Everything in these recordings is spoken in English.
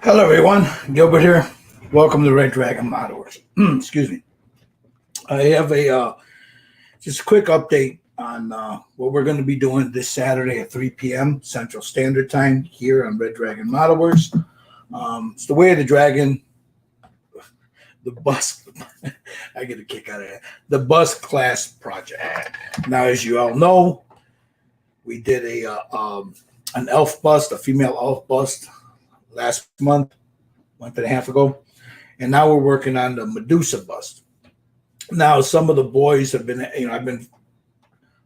Hello, everyone. Gilbert here. Welcome to Red Dragon Modelworks. Excuse me. I have a just a quick update on what we're going to be doing this Saturday at 3 p.m. Central Standard Time here on Red Dragon Modelworks. It's the Way of the Dragon. The bus. I get a kick out of that. The bus class project. Now, as you all know, we did an elf bust, a female elf bust last month and a half ago, and now we're working on the Medusa bust. Now, some of the boys have been, I've been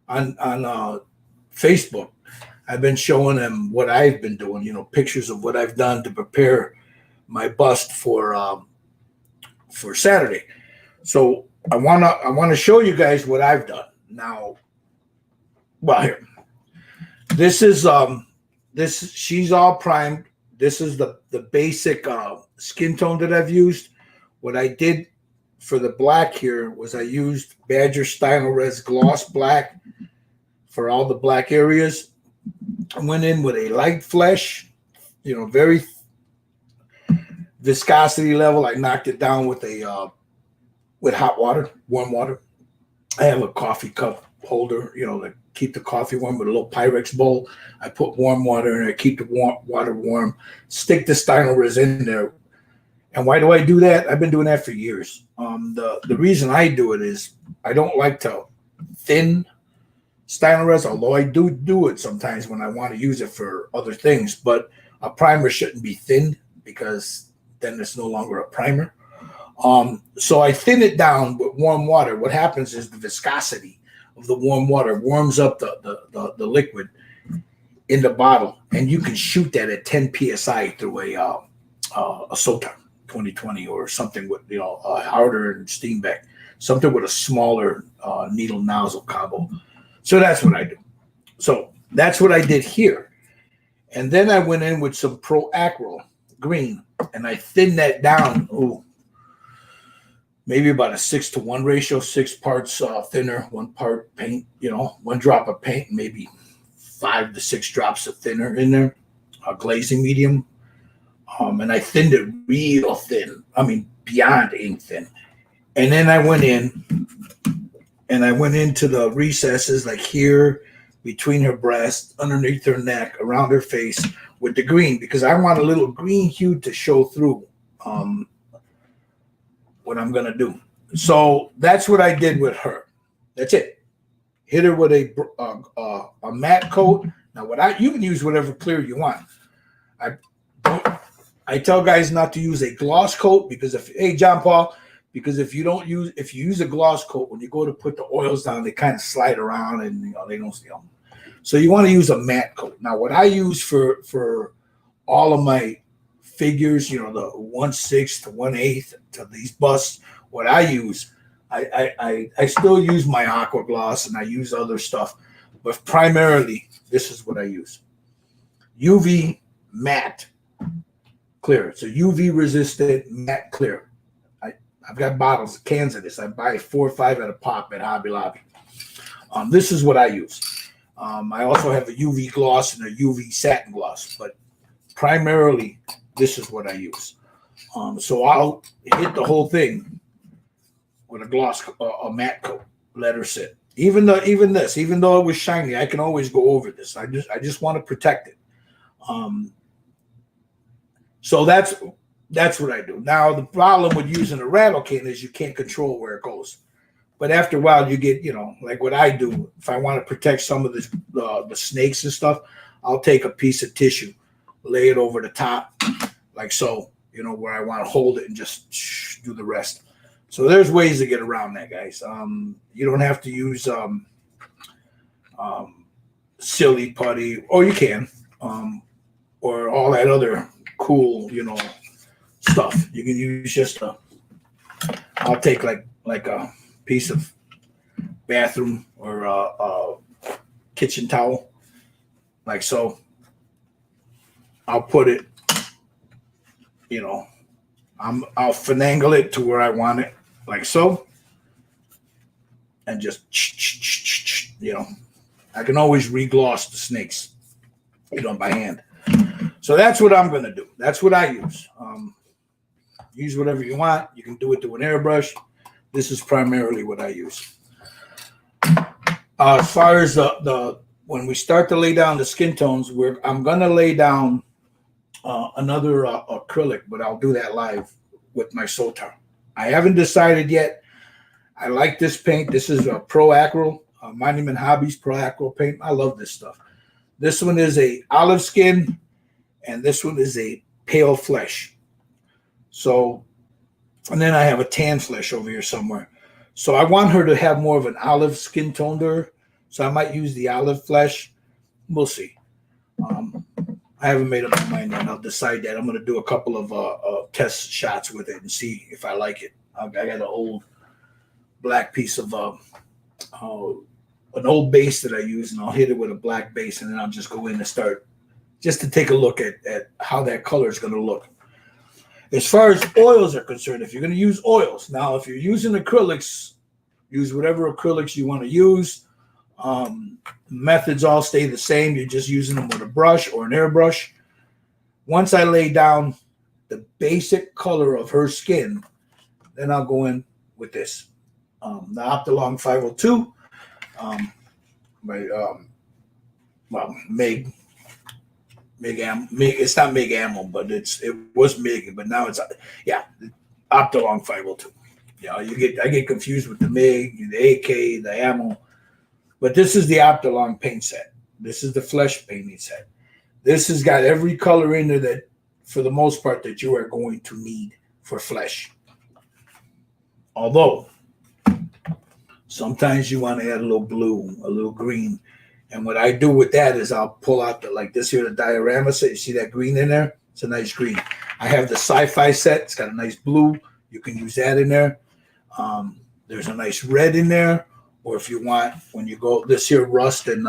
on Facebook. I've been showing them what I've been doing, pictures of what I've done to prepare my bust for Saturday. So I wanna show you guys what I've done now. Well, here, this is she's all primed. This is the basic skin tone that I've used. What I did for the black here was I used Badger Stynylrez Gloss Black for all the black areas. I went in with a light flesh, very viscosity level. I knocked it down with with hot water, warm water. I have a coffee cup holder, to keep the coffee warm with a little Pyrex bowl. I put warm water in there, keep the water warm, stick the Stynylrez in there. And why do I do that? I've been doing that for years. The reason I do it is I don't like to thin Stynylrez, although I do it sometimes when I want to use it for other things. But a primer shouldn't be thin because then it's no longer a primer. So I thin it down with warm water. What happens is the viscosity of the warm water warms up the liquid in the bottle, and you can shoot that at 10 psi through a Sotar 2020 or something with a harder and steam back, something with a smaller needle nozzle combo. So that's what I do. So that's what I did here, and then I went in with some Pro Acro green, and I thinned that down. Maybe about a 6-to-1 ratio, 6 parts thinner, 1 part paint, 1 drop of paint, maybe 5 to 6 drops of thinner in there, a glazing medium. And I thinned it real thin. I mean, beyond ink thin. And then I went into the recesses, like here, between her breast, underneath her neck, around her face, with the green, because I want a little green hue to show through what I'm going to do. So that's what I did with her. That's it. Hit her with a matte coat. Now, you can use whatever clear you want. I tell guys not to use a gloss coat because if you use a gloss coat, when you go to put the oils down, they kind of slide around and they don't see them. So you want to use a matte coat. Now, what I use for all of my figures, the 1/6 to 1/8 to these busts, what I use, I still use my aqua gloss and I use other stuff, but primarily this is what I use: UV matte clear. It's a UV resistant matte clear. I've got bottles, cans of this. I buy 4 or 5 at a pop at Hobby Lobby. This is what I use. I also have a UV gloss and a UV satin gloss, but primarily this is what I use. So I'll hit the whole thing with a matte coat, let her sit. Even though it was shiny, I can always go over this. I just want to protect it. So that's what I do. Now the problem with using a rattle can is you can't control where it goes. But after a while, you get like what I do. If I want to protect some of the snakes and stuff, I'll take a piece of tissue, lay it over the top, like so, where I want to hold it and just do the rest. So there's ways to get around that, guys. You don't have to use silly putty, or you can, or all that other cool, stuff. You can use just I'll take like a piece of bathroom or a kitchen towel, like so. I'll put it, I'll finagle it to where I want it, like so, and just, I can always regloss the snakes, by hand. So that's what I'm going to do. That's what I use. Use whatever you want. You can do it through an airbrush. This is primarily what I use. As far as the when we start to lay down the skin tones, I'm going to lay down another acrylic, but I'll do that live with my Sotar. I haven't decided yet. I like this paint. This is a Pro Acryl, Monument Hobbies Pro Acryl paint. I love this stuff. This one is a olive skin, and this one is a pale flesh. So, and then I have a tan flesh over here somewhere. So I want her to have more of an olive skin tone to her. So I might use the olive flesh. We'll see. I haven't made up my mind yet. I'll decide that. I'm going to do a couple of test shots with it and see if I like it. I got an old black piece of an old base that I use, and I'll hit it with a black base, and then I'll just go in and start just to take a look at how that color is going to look. As far as oils are concerned, if you're going to use oils, now if you're using acrylics, use whatever acrylics you want to use. Methods all stay the same. You're just using them with a brush or an airbrush. Once I lay down the basic color of her skin, then I'll go in with this. The Optilong 502 by Meg. It's not Meg Ammo, but it was Meg, but now it's Optilong 502. Yeah, I get confused with the Meg, the AK, the Ammo, but this is the Optilong paint set. This is the flesh painting set. This has got every color in there that, for the most part, that you are going to need for flesh. Although sometimes you want to add a little blue, a little green. And what I do with that is I'll pull out like this here, the diorama set. You see that green in there? It's a nice green. I have the sci-fi set. It's got a nice blue. You can use that in there. There's a nice red in there. Or if you want, when you go this here rust and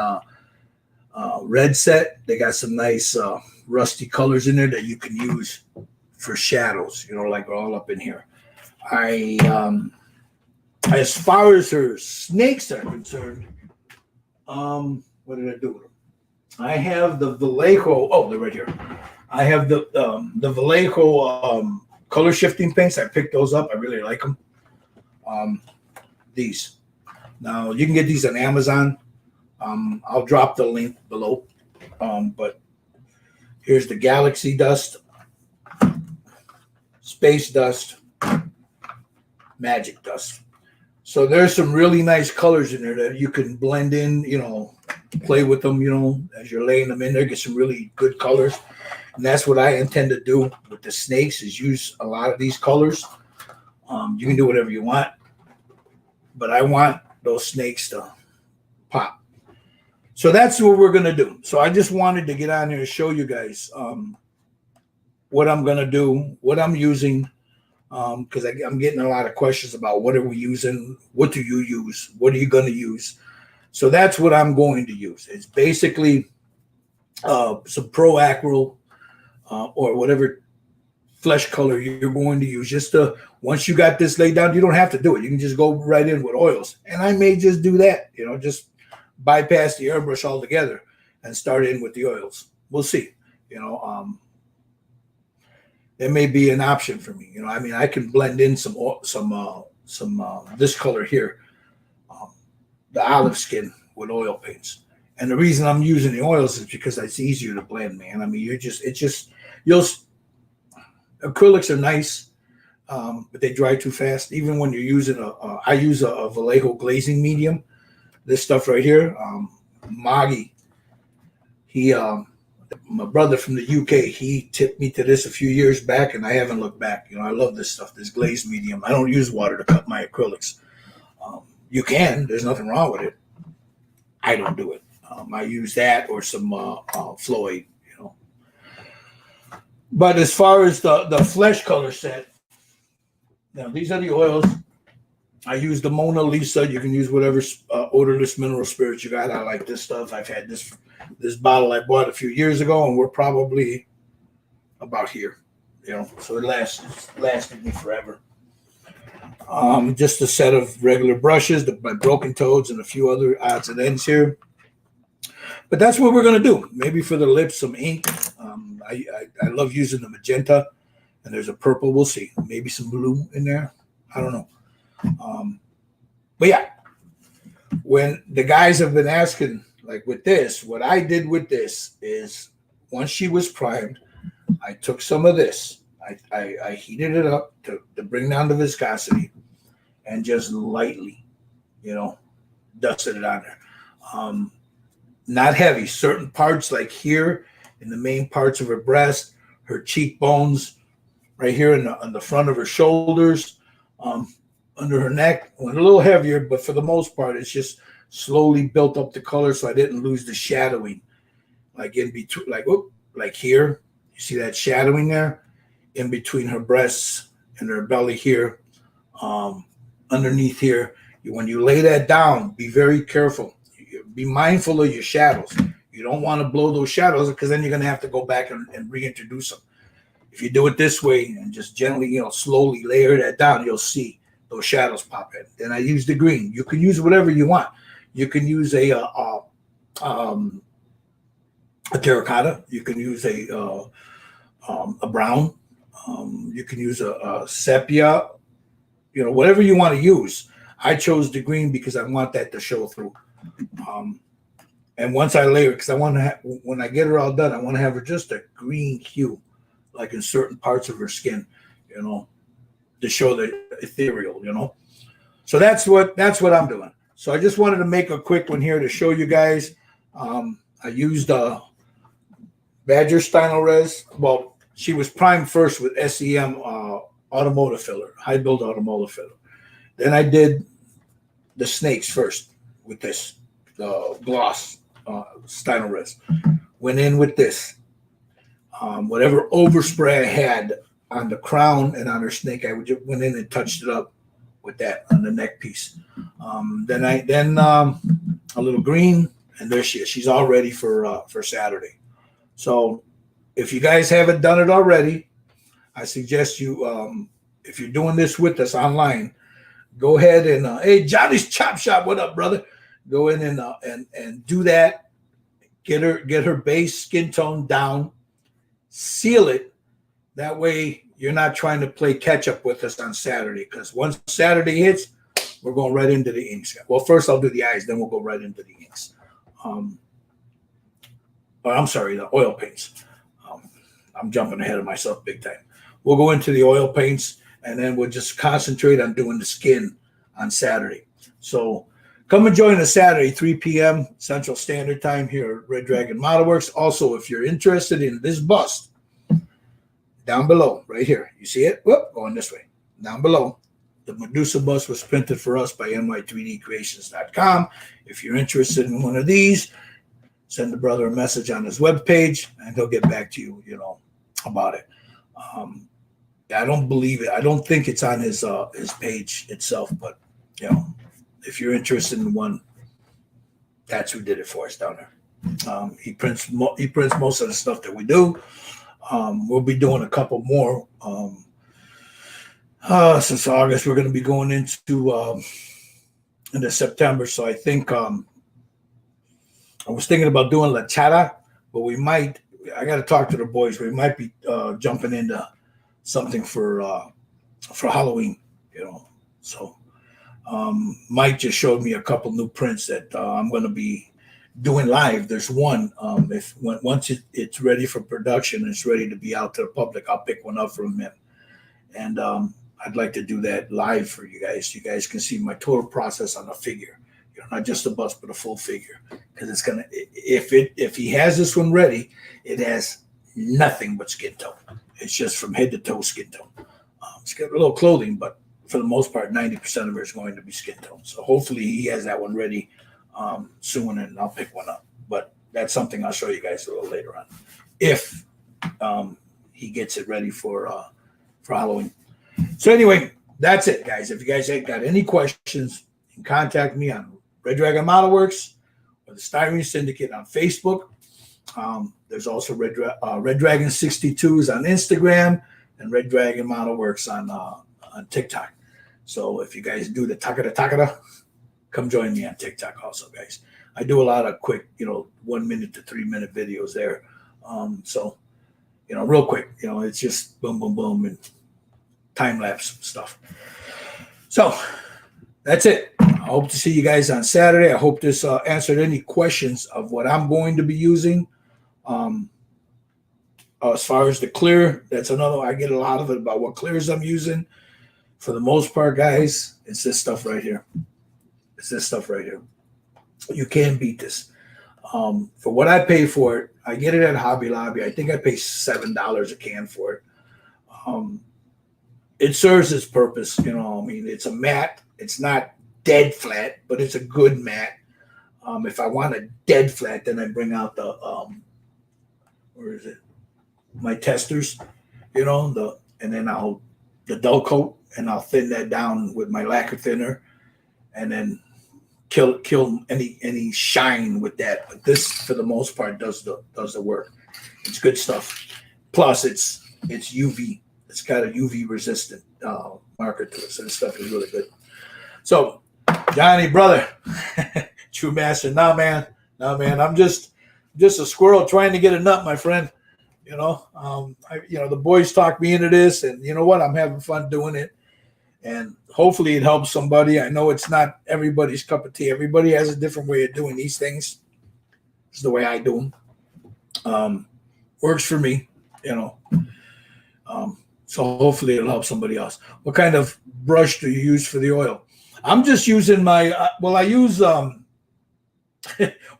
red set, they got some nice rusty colors in there that you can use for shadows, like all up in here. As far as her snakes are concerned, what did I do with them? I have the Vallejo. Oh, they're right here. I have the Vallejo color shifting paints. I picked those up. I really like them. These. Now you can get these on Amazon. I'll drop the link below. But here's the Galaxy Dust, Space Dust, Magic Dust. So there's some really nice colors in there that you can blend in, play with them, as you're laying them in there, get some really good colors. And that's what I intend to do with the snakes, is use a lot of these colors. You can do whatever you want, but I want those snakes to pop. So that's what we're going to do. So I just wanted to get on here and show you guys what I'm going to do, what I'm using. Because I'm getting a lot of questions about what are we using, what do you use, what are you going to use? So that's what I'm going to use. It's basically some Pro Acryl or whatever flesh color you're going to use. Just once you got this laid down, you don't have to do it. You can just go right in with oils. And I may just do that, just bypass the airbrush altogether and start in with the oils. We'll see, It may be an option for me. I can blend in some this color here, the olive skin with oil paints. And the reason I'm using the oils is because it's easier to blend, man. Acrylics are nice, but they dry too fast. Even when you're using I use a Vallejo glazing medium. This stuff right here, Maggie, my brother from the UK, he tipped me to this a few years back, and I haven't looked back. I love this stuff, this glazed medium. I don't use water to cut my acrylics. You can. There's nothing wrong with it. I don't do it. I use that or some Floyd, But as far as the flesh color set, now these are the oils. I use the Mona Lisa. You can use whatever odorless mineral spirits you got. I like this stuff. I've had this bottle I bought a few years ago, and we're probably about here, so it lasted me forever. Just a set of regular brushes, my Broken Toads, and a few other odds and ends here. But that's what we're going to do. Maybe for the lips, some ink. I love using the magenta, and there's a purple. We'll see. Maybe some blue in there. I don't know. But yeah, when the guys have been asking, like with this, what I did with this is once she was primed, I took some of this. I heated it up to bring down the viscosity and just lightly, dusted it on there. Not heavy. Certain parts, like here in the main parts of her breast, her cheekbones, right here on the front of her shoulders, under her neck, went a little heavier, but for the most part, it's just slowly built up the color so I didn't lose the shadowing. Like in between, like here, you see that shadowing there? In between her breasts and her belly here, underneath here. When you lay that down, be very careful. Be mindful of your shadows. You don't want to blow those shadows because then you're going to have to go back and reintroduce them. If you do it this way and just gently, slowly layer that down, you'll see those shadows pop in. Then I use the green. You can use whatever you want. You can use a terracotta. You can use a brown. You can use a sepia. Whatever you want to use. I chose the green because I want that to show through. And once I layer it, because I want to when I get her all done, I want to have her just a green hue, like in certain parts of her skin, to show the ethereal, So that's what I'm doing. So I just wanted to make a quick one here to show you guys. I used Badger Stynylrez. Well, she was primed first with SEM automotive filler, high build automotive filler. Then I did the snakes first with this gloss Stynylrez. Went in with this. Whatever overspray I had on the crown and on her snake, I went in and touched it up with that on the neck piece. Then a little green, and there she is. She's all ready for Saturday. So if you guys haven't done it already, I suggest you, if you're doing this with us online, go ahead and hey, Johnny's Chop Shop, what up, brother? Go in and do that. Get her base skin tone down. Seal it. That way you're not trying to play catch up with us on Saturday, because once Saturday hits, we're going right into the inks. Well, first I'll do the eyes, then we'll go right into the inks. I'm sorry, the oil paints. I'm jumping ahead of myself big time. We'll go into the oil paints, and then we'll just concentrate on doing the skin on Saturday. So come and join us Saturday, 3 p.m. Central Standard Time here at Red Dragon Model Works. Also, if you're interested in this bust, down below, right here, you see it? Whoop, going this way. Down below, the Medusa bust was printed for us by my3dcreations.com. If you're interested in one of these, send the brother a message on his webpage, and he'll get back to you, about it. I don't believe it. I don't think it's on his page itself, but if you're interested in one, that's who did it for us down there. He prints most of the stuff that we do. We'll be doing a couple more since August. We're going to be going into September. So I think I was thinking about doing La Chata, but I got to talk to the boys. We might be jumping into something for Halloween, So Mike just showed me a couple new prints that I'm going to be doing live. There's one. Once it's ready for production, it's ready to be out to the public, I'll pick one up from him, and I'd like to do that live for you guys. You guys can see my total process on a figure, not just a bust, but a full figure. Because it's gonna, if he has this one ready, it has nothing but skin tone. It's just from head to toe skin tone. It's got a little clothing, but for the most part, 90% of it is going to be skin tone. So hopefully he has that one ready soon, and I'll pick one up. But that's something I'll show you guys a little later on, if he gets it ready for Halloween. So anyway, that's it, guys. If you guys ain't got any questions, you can contact me on Red Dragon Model Works or the Styrene Syndicate on Facebook. There's also Red Dragon 62s on Instagram, and Red Dragon Model Works on TikTok. So if you guys do the Takada, come join me on TikTok also, guys. I do a lot of quick, 1 minute to 3 minute videos there. So real quick. It's just boom, boom, boom, and time lapse stuff. So that's it. I hope to see you guys on Saturday. I hope this answered any questions of what I'm going to be using. As far as the clear, that's another. I get a lot of it about what clears I'm using. For the most part, guys, it's this stuff right here. It's this stuff right here. You can't beat this. For what I pay for it, I get it at Hobby Lobby. I think I pay $7 a can for it. It serves its purpose. It's a mat. It's not dead flat, but it's a good mat. If I want a dead flat, then I bring out the where is it? My testers, and then I'll the dull coat, and I'll thin that down with my lacquer thinner, and then kill any shine with that. But this, for the most part, does the work. It's good stuff. Plus, it's UV. It's got a UV resistant marker to it, so this stuff is really good. So, Johnny, brother, true master. Nah, man. I'm just a squirrel trying to get a nut, my friend. The boys talked me into this, and you know what? I'm having fun doing it, and hopefully it helps somebody. I know it's not everybody's cup of tea. Everybody has a different way of doing these things. It's the way I do them. Works for me, so hopefully it'll help somebody else. What kind of brush do you use for the oil? I'm just using my, I use,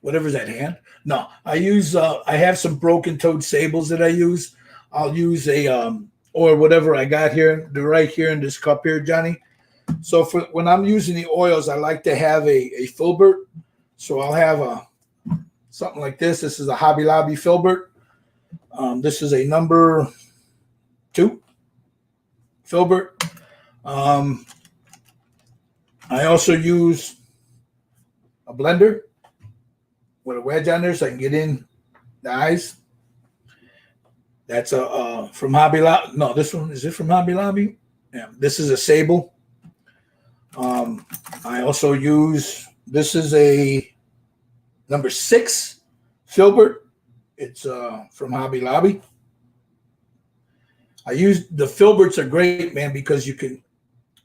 whatever's at hand. No, I use, I have some broken toed sables that I use. I'll use or whatever I got here, right here in this cup here, Johnny. So for when I'm using the oils, I like to have a filbert. So I'll have something like this. This is a Hobby Lobby filbert. This is a number 2 filbert. I also use a blender with a wedge on there so I can get in the eyes. That's from Hobby Lobby. No, this one, is it from Hobby Lobby? Yeah, this is a sable. I also use, this is a number 6 filbert. It's from Hobby Lobby. I use, the filberts are great, man, because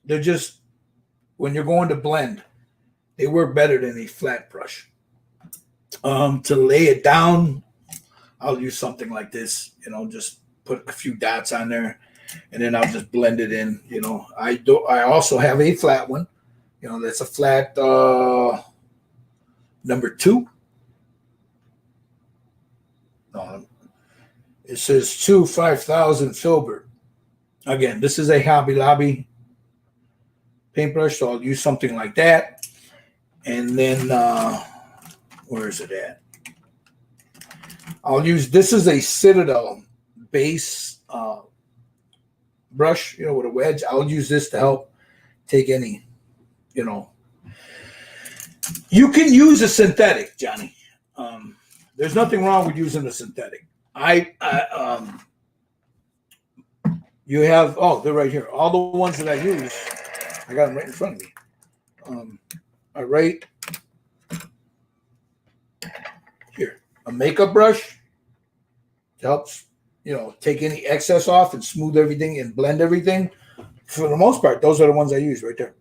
they're just, when you're going to blend, they work better than a flat brush. To lay it down, I'll use something like this, just put a few dots on there, and then I'll just blend it in. I also have a flat one, that's a flat number 2. No, it says 2 5000 filbert. Again, this is a Hobby Lobby paintbrush, so I'll use something like that. And then where is it at? I'll use, this is a Citadel base brush, with a wedge. I'll use this to help take any, you can use a synthetic, Johnny. There's nothing wrong with using a synthetic. You have, they're right here. All the ones that I use, I got them right in front of me. I write here, a makeup brush helps, take any excess off and smooth everything and blend everything. For the most part, those are the ones I use right there.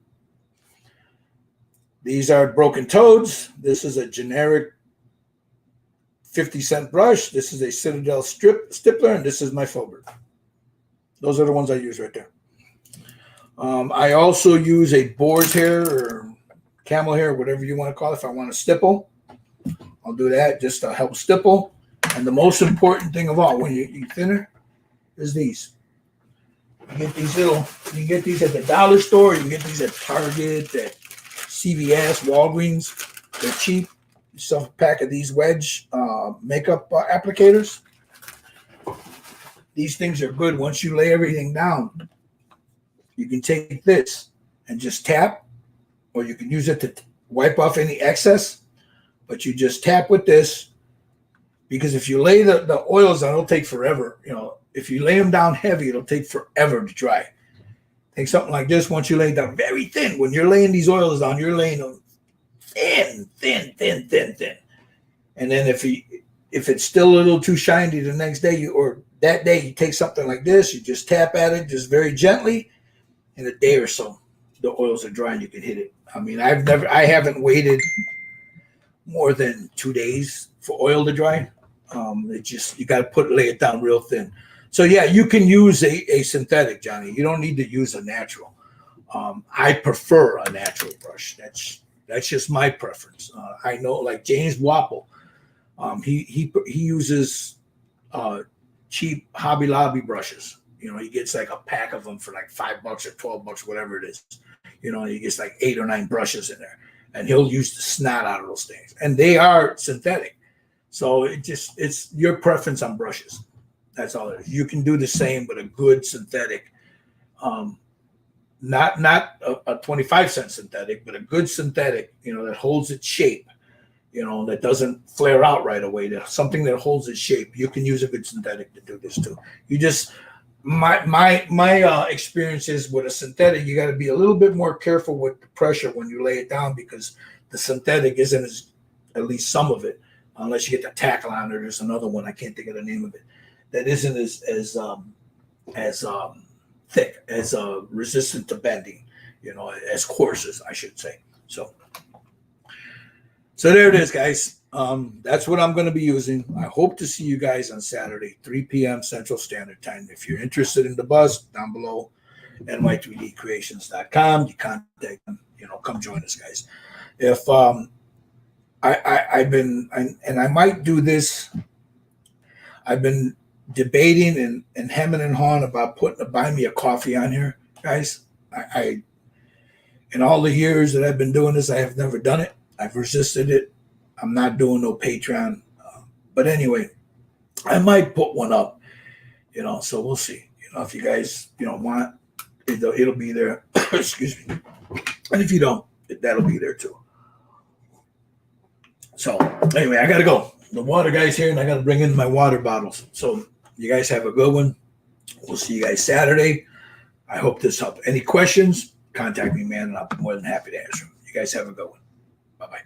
These are broken toads. This is a generic 50-cent brush. This is a Citadel stippler, and this is my filbert. Those are the ones I use right there. I also use a boar's hair or camel hair, whatever you want to call it. If I want to stipple, I'll do that just to help stipple. And the most important thing of all, when you thinner, is these. You get these you can get these at the dollar store. You can get these at Target, at CVS, Walgreens. They're cheap. You sell a pack of these wedge makeup applicators. These things are good. Once you lay everything down, you can take this and just tap, or you can use it to wipe off any excess, but you just tap with this, because if you lay the oils down, it'll take forever. If you lay them down heavy, it'll take forever to dry. Take something like this. Once you lay it down very thin, when you're laying these oils down, you're laying them thin. And then if it's still a little too shiny the next day, or that day you take something like this, you just tap at it just very gently. In a day or so, the oils are dry and you can hit it. I mean, I haven't waited more than 2 days for oil to dry. It just, you got to lay it down real thin. So yeah, you can use a synthetic, Johnny. You don't need to use a natural. I prefer a natural brush. That's just my preference. I know, like James Wapple, he uses cheap Hobby Lobby brushes. You know, he gets like a pack of them for like $5 or $12, whatever it is. You know, he gets like 8 or 9 brushes in there, and he'll use the snot out of those things. And they are synthetic, so it's your preference on brushes. That's all it is. You can do the same with a good synthetic, not a 25-cent synthetic, but a good synthetic. You know, that holds its shape. You know, that doesn't flare out right away. Something that holds its shape. You can use a good synthetic to do this too. You just my experience is with a synthetic, you got to be a little bit more careful with the pressure when you lay it down, because the synthetic isn't as, at least some of it, unless you get the tackle on it. There's another one, I can't think of the name of it, that isn't as thick, as resistant to bending, you know, as coarse, I should say. So there it is, guys. That's what I'm going to be using. I hope to see you guys on Saturday, 3 p.m. Central Standard Time. If you're interested in the bus, down below, ny3dcreations.com, you contact them, you know, come join us, guys. If I've been, and I might do this, I've been debating and hemming and hawing about buy me a coffee on here, guys. I in all the years that I've been doing this, I have never done it. I've resisted it. I'm not doing no Patreon. But anyway, I might put one up, you know, so we'll see. You know, if you guys, you know, want, it'll be there. Excuse me. And if you don't, that'll be there too. So anyway, I got to go. The water guy's here, and I got to bring in my water bottles. So you guys have a good one. We'll see you guys Saturday. I hope this helped. Any questions, contact me, man, and I'll be more than happy to answer them. You guys have a good one. Bye-bye.